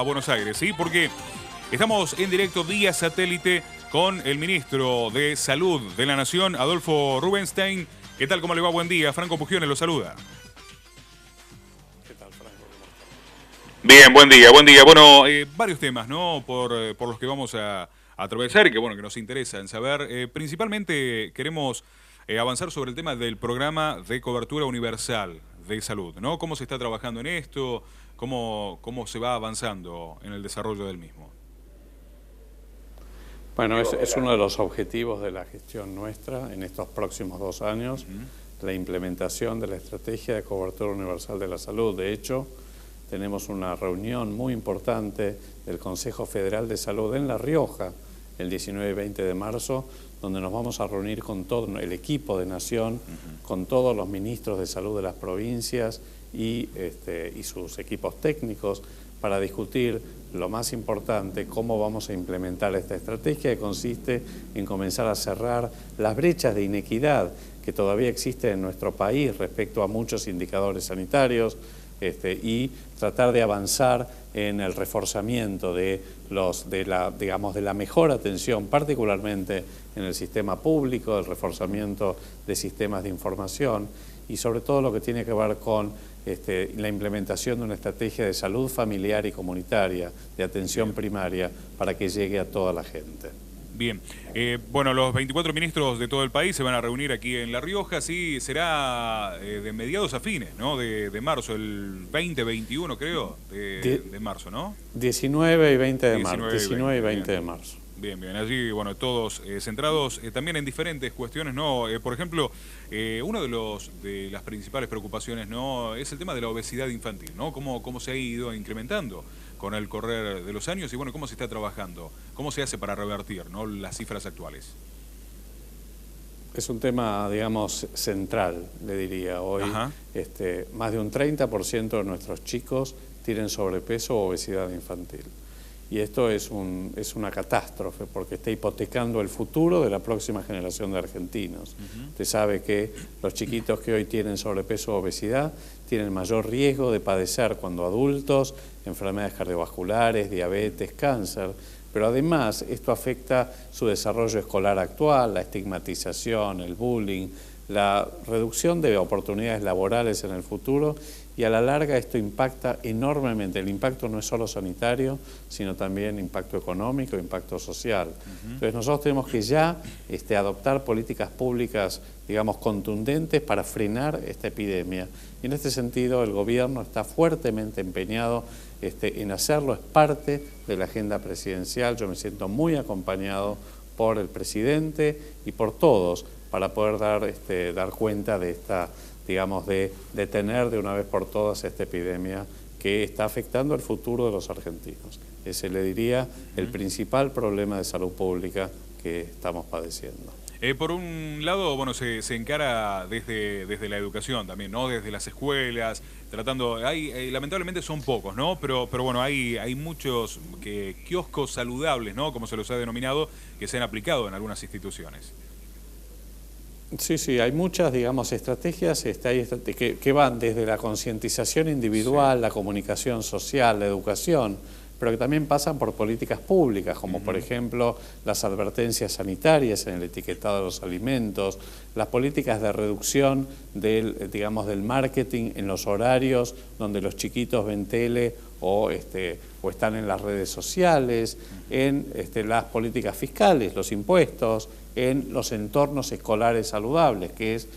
a Buenos Aires, ¿sí? Porque estamos en directo vía satélite con el ministro de Salud de la Nación, Adolfo Rubinstein. ¿Qué tal? ¿Cómo le va? Buen día. Franco Pugiones lo saluda. ¿Qué tal, Franco? ¿Cómo estás? Bien, buen día, buen día. Bueno, varios temas, ¿no? Por los que vamos a atravesar y que, bueno, que nos interesan saber. Principalmente queremos avanzar sobre el tema del programa de cobertura universal de salud, ¿no? ¿Cómo se está trabajando en esto? ¿Cómo se va avanzando en el desarrollo del mismo? Bueno, es uno de los objetivos de la gestión nuestra en estos próximos 2 años, la implementación de la estrategia de cobertura universal de la salud. De hecho, tenemos una reunión muy importante del Consejo Federal de Salud en La Rioja, el 19 y 20 de marzo, donde nos vamos a reunir con todo el equipo de Nación, con todos los ministros de salud de las provincias y sus equipos técnicos, para discutir lo más importante, cómo vamos a implementar esta estrategia, que consiste en comenzar a cerrar las brechas de inequidad que todavía existen en nuestro país respecto a muchos indicadores sanitarios, y tratar de avanzar en el reforzamiento de la mejor atención, particularmente en el sistema público, el reforzamiento de sistemas de información y sobre todo lo que tiene que ver con la implementación de una estrategia de salud familiar y comunitaria, de atención primaria, para que llegue a toda la gente. Bien, bueno, los 24 ministros de todo el país se van a reunir aquí en La Rioja, sí, será de mediados a fines, ¿no? De marzo, el 20-21 creo, de marzo, ¿no? 19 y 20 de marzo, 19 y 20 de marzo. Bien, bien, allí, bueno, todos centrados también en diferentes cuestiones, ¿no? Por ejemplo, uno de las principales preocupaciones, ¿no? Es el tema de la obesidad infantil, ¿no? Cómo se ha ido incrementando con el correr de los años y, bueno, cómo se está trabajando, cómo se hace para revertir, ¿no? Las cifras actuales. Es un tema, digamos, central, le diría hoy. Más de un 30% de nuestros chicos tienen sobrepeso o obesidad infantil. Y esto es una catástrofe porque está hipotecando el futuro de la próxima generación de argentinos. Usted sabe que los chiquitos que hoy tienen sobrepeso o obesidad tienen mayor riesgo de padecer cuando adultos enfermedades cardiovasculares, diabetes, cáncer, pero además esto afecta su desarrollo escolar actual, la estigmatización, el bullying, la reducción de oportunidades laborales en el futuro, y a la larga esto impacta enormemente. El impacto no es solo sanitario, sino también impacto económico, impacto social. Entonces nosotros tenemos que ya adoptar políticas públicas, digamos, contundentes para frenar esta epidemia. Y en este sentido el gobierno está fuertemente empeñado en hacerlo, es parte de la agenda presidencial. Yo me siento muy acompañado por el presidente y por todos para poder dar cuenta de esta, digamos, de detener de una vez por todas esta epidemia que está afectando el futuro de los argentinos. Ese, le diría, el principal problema de salud pública que estamos padeciendo. Por un lado, bueno, se encara desde la educación también, ¿no? Desde las escuelas, tratando, lamentablemente son pocos, ¿no? Pero bueno, hay muchos kioscos saludables, ¿no? Como se los ha denominado, que se han aplicado en algunas instituciones. Sí, hay muchas, digamos, estrategias que van desde la concientización individual, la comunicación social, la educación, pero que también pasan por políticas públicas, como por ejemplo las advertencias sanitarias en el etiquetado de los alimentos, las políticas de reducción del marketing en los horarios donde los chiquitos ven tele o están en las redes sociales, en las políticas fiscales, los impuestos, en los entornos escolares saludables, que es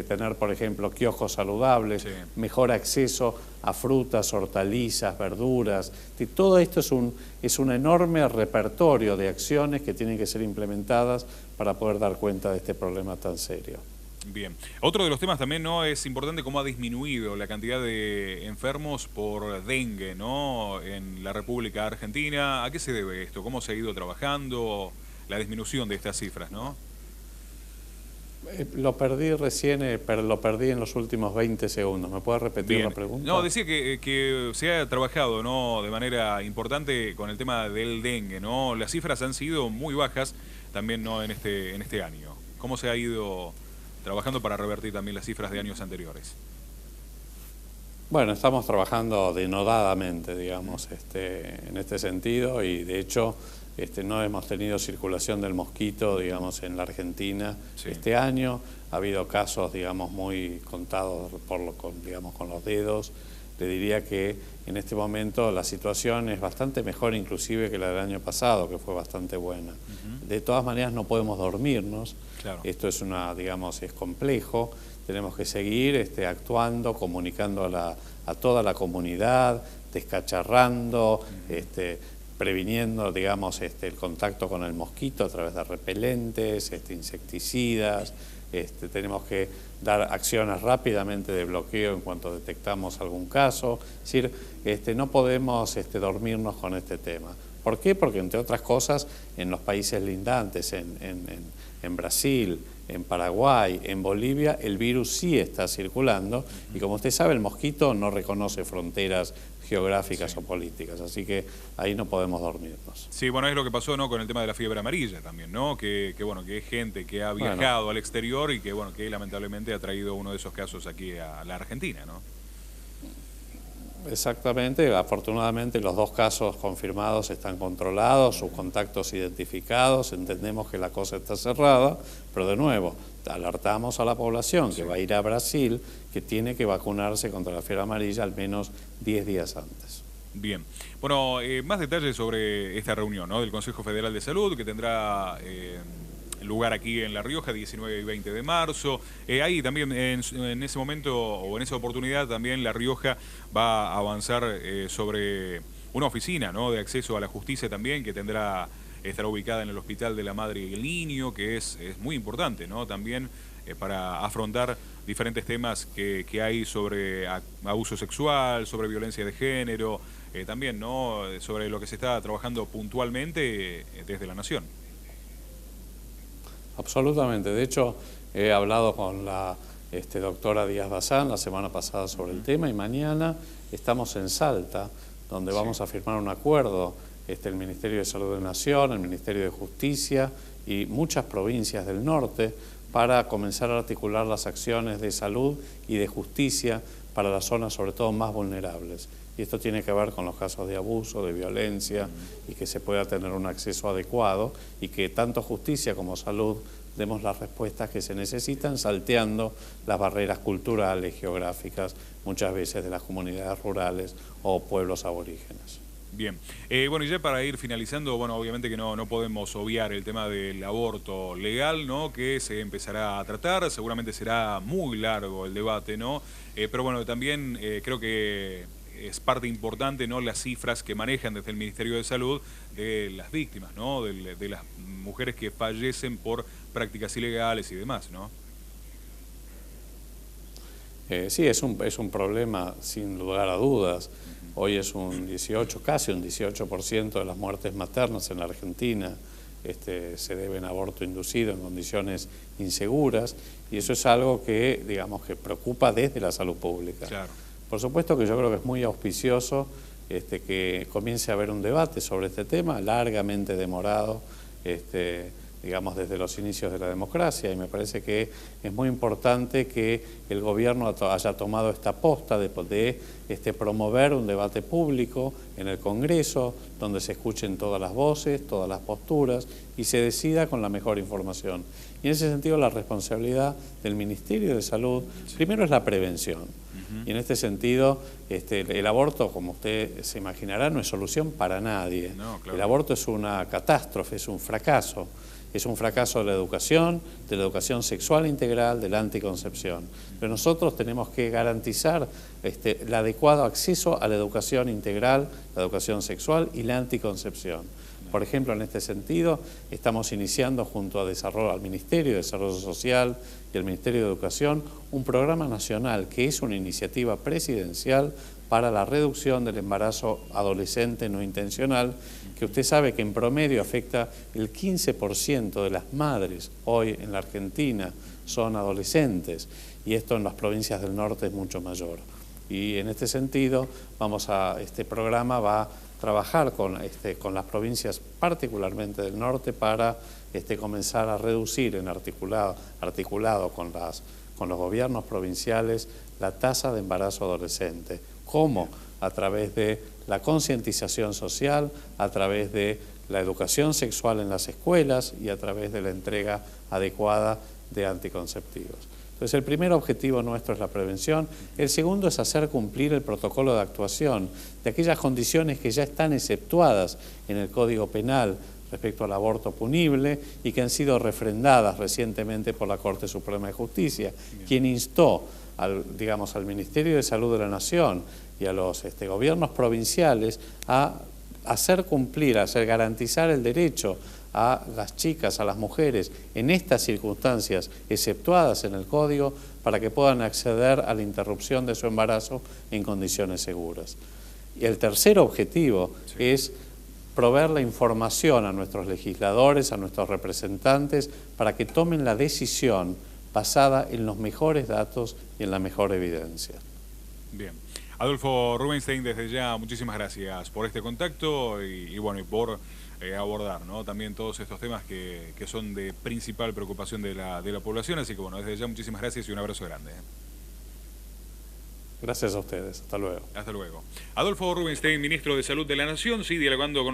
tener, por ejemplo, kioscos saludables, mejor acceso a frutas, hortalizas, verduras. Todo esto es un enorme repertorio de acciones que tienen que ser implementadas para poder dar cuenta de este problema tan serio. Bien. Otro de los temas también, ¿no? Es importante cómo ha disminuido la cantidad de enfermos por dengue, ¿no? En la República Argentina. ¿A qué se debe esto? ¿Cómo se ha ido trabajando la disminución de estas cifras, no? Lo perdí recién, pero lo perdí en los últimos 20 segundos. ¿Me puede repetir la pregunta? No, decía que se ha trabajado, ¿no? De manera importante con el tema del dengue, ¿no? Las cifras han sido muy bajas también, ¿no? En este año. ¿Cómo se ha ido trabajando para revertir también las cifras de años anteriores? Bueno, estamos trabajando denodadamente, digamos, en este sentido, y de hecho no hemos tenido circulación del mosquito, digamos, en la Argentina este año. Ha habido casos, digamos, muy contados digamos, con los dedos. Le diría que en este momento la situación es bastante mejor inclusive que la del año pasado, que fue bastante buena. De todas maneras no podemos dormirnos. Claro. Esto es digamos, es complejo. Tenemos que seguir actuando, comunicando a toda la comunidad, descacharrando, previniendo, digamos, el contacto con el mosquito a través de repelentes, insecticidas. Tenemos que dar acciones rápidamente de bloqueo en cuanto detectamos algún caso. Es decir, no podemos dormirnos con este tema. ¿Por qué? Porque, entre otras cosas, en los países lindantes, en Brasil, en Paraguay, en Bolivia, el virus sí está circulando y, como usted sabe, el mosquito no reconoce fronteras geográficas o políticas, así que ahí no podemos dormirnos. Sí, bueno, es lo que pasó, ¿no?, con el tema de la fiebre amarilla también, ¿no? Que bueno, que es gente que ha viajado al exterior y que, bueno, que lamentablemente ha traído uno de esos casos aquí a la Argentina, ¿no? Exactamente, afortunadamente los 2 casos confirmados están controlados, sus contactos identificados, entendemos que la cosa está cerrada, pero de nuevo, alertamos a la población que va a ir a Brasil, que tiene que vacunarse contra la fiebre amarilla al menos 10 días antes. Bien. Bueno, más detalles sobre esta reunión, ¿no?, del Consejo Federal de Salud, que tendrá lugar aquí en La Rioja, 19 y 20 de marzo. Ahí también, en ese momento, o en esa oportunidad, también La Rioja va a avanzar sobre una oficina, ¿no?, de acceso a la justicia también, que estará ubicada en el Hospital de la Madre y el Niño, que es muy importante, ¿no?, también para afrontar diferentes temas que hay sobre abuso sexual, sobre violencia de género, también, ¿no?, sobre lo que se está trabajando puntualmente desde la Nación. Absolutamente. De hecho, he hablado con la doctora Díaz Bazán la semana pasada sobre el tema, y mañana estamos en Salta, donde vamos a firmar un acuerdo, el Ministerio de Salud de Nación, el Ministerio de Justicia y muchas provincias del norte, para comenzar a articular las acciones de salud y de justicia para las zonas sobre todo más vulnerables. Y esto tiene que ver con los casos de abuso, de violencia, y que se pueda tener un acceso adecuado y que tanto justicia como salud demos las respuestas que se necesitan, salteando las barreras culturales, geográficas, muchas veces de las comunidades rurales o pueblos aborígenes. Bien, bueno, y ya para ir finalizando, bueno, obviamente que no podemos obviar el tema del aborto legal, ¿no?, que se empezará a tratar, seguramente será muy largo el debate, ¿no? Pero bueno, también creo que es parte importante, ¿no?, las cifras que manejan desde el Ministerio de Salud de las víctimas, ¿no?, de las mujeres que fallecen por prácticas ilegales y demás, ¿no? Sí, es un problema sin lugar a dudas. Hoy es casi un 18% de las muertes maternas en la Argentina se deben a aborto inducido en condiciones inseguras, y eso es algo que, digamos, que preocupa desde la salud pública. Claro. Por supuesto que yo creo que es muy auspicioso que comience a haber un debate sobre este tema, largamente demorado, digamos, desde los inicios de la democracia, y me parece que es muy importante que el gobierno haya tomado esta posta de promover un debate público en el Congreso, donde se escuchen todas las voces, todas las posturas, y se decida con la mejor información. Y en ese sentido, la responsabilidad del Ministerio de Salud, primero, es la prevención. Y en este sentido, el aborto, como usted se imaginará, no es solución para nadie. No, claro. El aborto es una catástrofe, es un fracaso. Es un fracaso de la educación sexual integral, de la anticoncepción. Pero nosotros tenemos que garantizar el adecuado acceso a la educación integral, la educación sexual y la anticoncepción. Por ejemplo, en este sentido, estamos iniciando junto al Ministerio de Desarrollo Social y al Ministerio de Educación un programa nacional que es una iniciativa presidencial para la reducción del embarazo adolescente no intencional, que usted sabe que en promedio afecta el 15% de las madres hoy en la Argentina son adolescentes, y esto en las provincias del norte es mucho mayor. Y en este sentido, este programa va a trabajar con las provincias particularmente del norte para comenzar a reducir articulado con los gobiernos provinciales la tasa de embarazo adolescente. ¿Cómo? A través de la concientización social, a través de la educación sexual en las escuelas y a través de la entrega adecuada de anticonceptivos. Entonces, el primer objetivo nuestro es la prevención. El segundo es hacer cumplir el protocolo de actuación de aquellas condiciones que ya están exceptuadas en el Código Penal respecto al aborto punible y que han sido refrendadas recientemente por la Corte Suprema de Justicia, quien instó al Ministerio de Salud de la Nación y a los gobiernos provinciales a hacer cumplir, a hacer garantizar el derecho a las chicas, a las mujeres, en estas circunstancias exceptuadas en el Código, para que puedan acceder a la interrupción de su embarazo en condiciones seguras. Y el tercer objetivo es proveer la información a nuestros legisladores, a nuestros representantes, para que tomen la decisión basada en los mejores datos y en la mejor evidencia. Bien. Adolfo Rubinstein, desde ya muchísimas gracias por este contacto y por abordar, ¿no?, también todos estos temas que son de principal preocupación de la población. Así que bueno, desde ya muchísimas gracias y un abrazo grande. Gracias a ustedes. Hasta luego. Hasta luego. Adolfo Rubinstein, ministro de Salud de la Nación, sí, dialogando con nosotros.